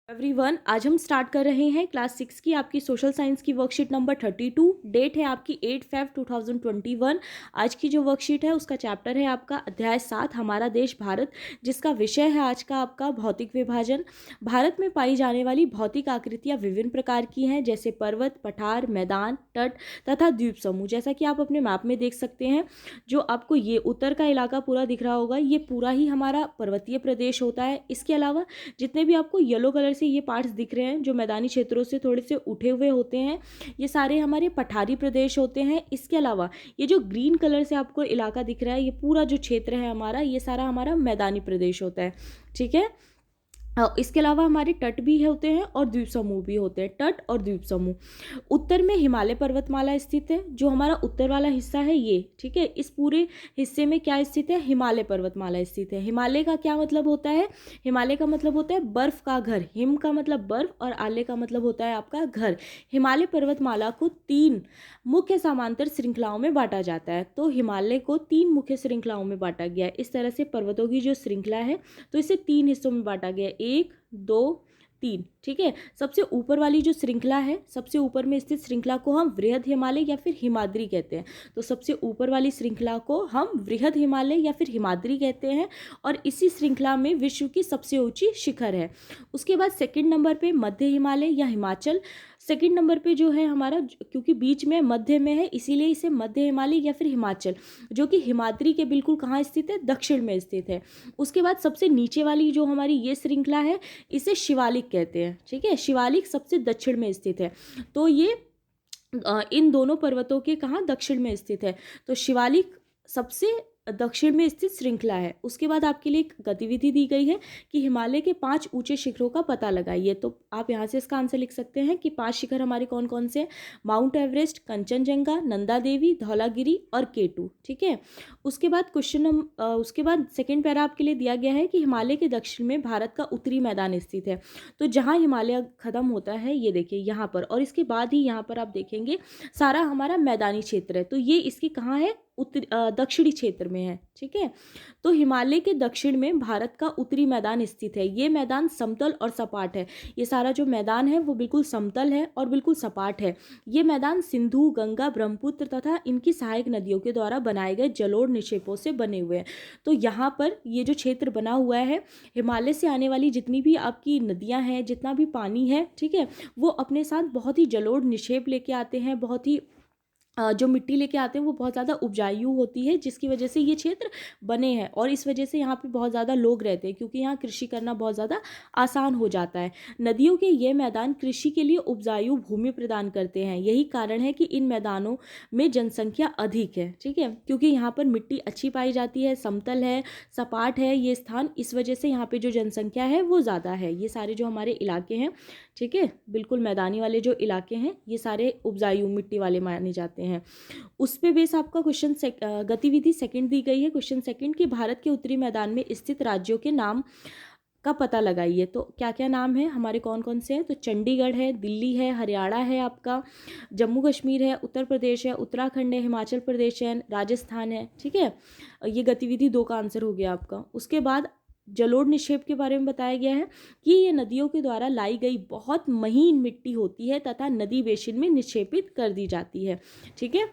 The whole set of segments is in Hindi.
एवरीवन, आज हम स्टार्ट कर रहे हैं क्लास 6 की आपकी सोशल साइंस की वर्कशीट नंबर 32। डेट है आपकी 8 Feb 2021। आज की जो वर्कशीट है उसका चैप्टर है आपका अध्याय 7 हमारा देश भारत, जिसका विषय है आज का आपका भौतिक विभाजन। भारत में पाई जाने वाली भौतिक आकृतियाँ विभिन्न प्रकार की हैं, जैसे पर्वत, पठार, मैदान, तट तथा द्वीप समूह। जैसा कि आप अपने मैप में देख सकते हैं, जो आपको ये उत्तर का इलाका पूरा दिख रहा होगा, ये पूरा ही हमारा पर्वतीय प्रदेश होता है। इसके अलावा जितने भी आपको येलो कलर से ये पार्ट्स दिख रहे हैं, जो मैदानी क्षेत्रों से थोड़े से उठे हुए होते हैं, ये सारे हमारे पठारी प्रदेश होते हैं। इसके अलावा ये जो ग्रीन कलर से आपको इलाका दिख रहा है, ये पूरा जो क्षेत्र है हमारा, ये सारा हमारा मैदानी प्रदेश होता है। ठीक है। इसके अलावा हमारे तट भी होते हैं और द्वीप समूह भी होते हैं। तट और द्वीप समूह। उत्तर में हिमालय पर्वतमाला स्थित है, जो हमारा उत्तर वाला हिस्सा है ये। ठीक है। इस पूरे हिस्से में क्या स्थित है? हिमालय पर्वतमाला स्थित है। हिमालय का क्या मतलब होता है? हिमालय का मतलब होता है बर्फ का घर। हिम का मतलब बर्फ और आलय का मतलब होता है आपका घर। हिमालय पर्वतमाला को 3 मुख्य समांतर श्रृंखलाओं में बांटा जाता है। तो हिमालय को 3 मुख्य श्रृंखलाओं में बांटा गया है। इस तरह से पर्वतों की जो श्रृंखला है, तो इसे 3 हिस्सों में बांटा गया है, 1, 2, 3। ठीक है। सबसे ऊपर वाली जो श्रृंखला है, सबसे ऊपर में स्थित श्रृंखला को हम वृहद हिमालय या फिर हिमाद्री कहते हैं। तो सबसे ऊपर वाली श्रृंखला को हम वृहद हिमालय या फिर हिमाद्री कहते हैं, और इसी श्रृंखला में विश्व की सबसे ऊंची शिखर है। उसके बाद सेकंड नंबर पे मध्य हिमालय या हिमाचल। सेकंड नंबर पे जो है हमारा, क्योंकि बीच में मध्य में है, इसीलिए इसे मध्य हिमालय या फिर हिमाचल, जो कि हिमाद्री के बिल्कुल कहाँ स्थित है? दक्षिण में स्थित है। उसके बाद सबसे नीचे वाली जो हमारी ये श्रृंखला है, इसे शिवालिक कहते हैं। ठीक है। शिवालिक सबसे दक्षिण में स्थित है। तो ये इन दोनों पर्वतों के कहाँ? दक्षिण में स्थित है। तो शिवालिक सबसे दक्षिण में स्थित श्रृंखला है। उसके बाद आपके लिए एक गतिविधि दी गई है कि हिमालय के 5 ऊंचे शिखरों का पता लगाइए। तो आप यहाँ से इसका आंसर लिख सकते हैं कि 5 शिखर हमारे कौन कौन से हैं? माउंट एवरेस्ट, कंचनजंगा, नंदा देवी, धौलागिरी और केटू। ठीक है। उसके बाद उसके बाद सेकेंड पैरा आपके लिए दिया गया है कि हिमालय के दक्षिण में भारत का उत्तरी मैदान स्थित है। तो जहाँ हिमालय खत्म होता है, ये देखिए यहाँ पर, और इसके बाद ही यहाँ पर आप देखेंगे सारा हमारा मैदानी क्षेत्र है। तो ये इसकी कहाँ है? दक्षिणी क्षेत्र में है। ठीक है। तो हिमालय के दक्षिण में भारत का उत्तरी मैदान स्थित है। ये मैदान समतल और सपाट है। ये सारा जो मैदान है वो बिल्कुल समतल है और बिल्कुल सपाट है। ये मैदान सिंधु, गंगा, ब्रह्मपुत्र तथा इनकी सहायक नदियों के द्वारा बनाए गए जलोढ़ निक्षेपों से बने हुए हैं। तो यहाँ पर ये जो क्षेत्र बना हुआ है, हिमालय से आने वाली जितनी भी आपकी नदियाँ हैं, जितना भी पानी है, ठीक है, वो अपने साथ बहुत ही जलोढ़ निक्षेप लेके आते हैं। बहुत ही जो मिट्टी लेके आते हैं वो बहुत ज़्यादा उपजाऊ होती है, जिसकी वजह से ये क्षेत्र बने हैं, और इस वजह से यहाँ पे बहुत ज़्यादा लोग रहते हैं, क्योंकि यहाँ कृषि करना बहुत ज़्यादा आसान हो जाता है। नदियों के ये मैदान कृषि के लिए उपजाऊ भूमि प्रदान करते हैं। यही कारण है कि इन मैदानों में जनसंख्या अधिक है। ठीक है। क्योंकि यहाँ पर मिट्टी अच्छी पाई जाती है, समतल है, सपाट है ये स्थान, इस वजह से यहाँ पे जो जनसंख्या है वो ज़्यादा है। ये सारे जो हमारे इलाके हैं, ठीक है, बिल्कुल मैदानी वाले जो इलाके हैं, ये सारे उपजाऊ मिट्टी वाले माने जाते हैं। उस पे बेस आपका क्वेश्चन गतिविधि सेकंड दी गई है। क्वेश्चन सेकंड कि भारत के उत्तरी मैदान में स्थित राज्यों के नाम का पता लगाइए। तो क्या क्या नाम है हमारे, कौन कौन से हैं? तो चंडीगढ़ है, दिल्ली है, हरियाणा है, आपका जम्मू कश्मीर है, उत्तर प्रदेश है, उत्तराखंड है, हिमाचल प्रदेश है, राजस्थान है। ठीक है। ये गतिविधि 2 का आंसर हो गया आपका। उसके बाद जलोढ़ निक्षेप के बारे में बताया गया है कि ये नदियों के द्वारा लाई गई बहुत महीन मिट्टी होती है तथा नदी बेसिन में निक्षेपित कर दी जाती है। ठीक है।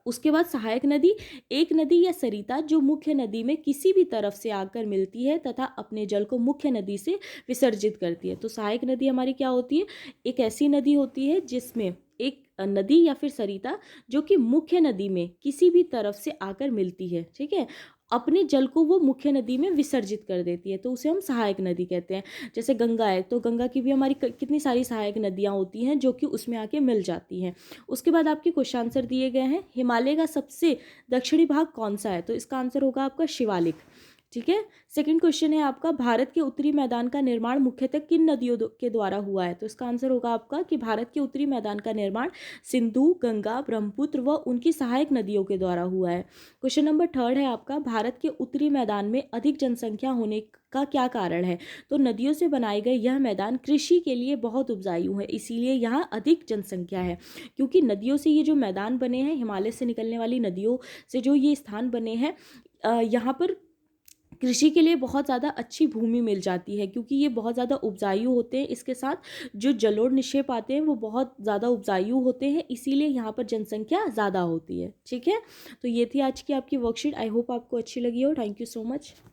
उसके बाद सहायक नदी, एक नदी या सरिता जो मुख्य नदी में किसी भी तरफ से आकर मिलती है तथा अपने जल को मुख्य नदी से विसर्जित करती है। तो सहायक नदी हमारी क्या होती है? एक ऐसी नदी होती है जिसमें एक नदी या फिर सरिता जो कि मुख्य नदी में किसी भी तरफ से आकर मिलती है, ठीक है, अपने जल को वो मुख्य नदी में विसर्जित कर देती है, तो उसे हम सहायक नदी कहते हैं। जैसे गंगा है, तो गंगा की भी हमारी कितनी सारी सहायक नदियाँ होती हैं जो कि उसमें आके मिल जाती हैं। उसके बाद आपके क्वेश्चन आंसर दिए गए हैं। हिमालय का सबसे दक्षिणी भाग कौन सा है? तो इसका आंसर होगा आपका शिवालिक। ठीक है। सेकंड क्वेश्चन है आपका, भारत के उत्तरी मैदान का निर्माण मुख्यतः किन नदियों के द्वारा हुआ है? तो इसका आंसर होगा आपका कि भारत के उत्तरी मैदान का निर्माण सिंधु, गंगा, ब्रह्मपुत्र व उनकी सहायक नदियों के द्वारा हुआ है। क्वेश्चन नंबर 3 है आपका, भारत के उत्तरी मैदान में अधिक जनसंख्या होने का क्या कारण है? तो नदियों से बनाए गए यह मैदान कृषि के लिए बहुत उपजाऊ है, इसीलिए यहाँ अधिक जनसंख्या है। क्योंकि नदियों से ये जो मैदान बने हैं, हिमालय से निकलने वाली नदियों से जो ये स्थान बने हैं, यहाँ पर कृषि के लिए बहुत ज़्यादा अच्छी भूमि मिल जाती है, क्योंकि ये बहुत ज़्यादा उपजाऊ होते हैं। इसके साथ जो जलोढ़ निक्षेप आते हैं वो बहुत ज़्यादा उपजाऊ होते हैं, इसीलिए यहाँ पर जनसंख्या ज़्यादा होती है। ठीक है, तो ये थी आज की आपकी वर्कशीट। आई होप आपको अच्छी लगी हो। Thank you so much.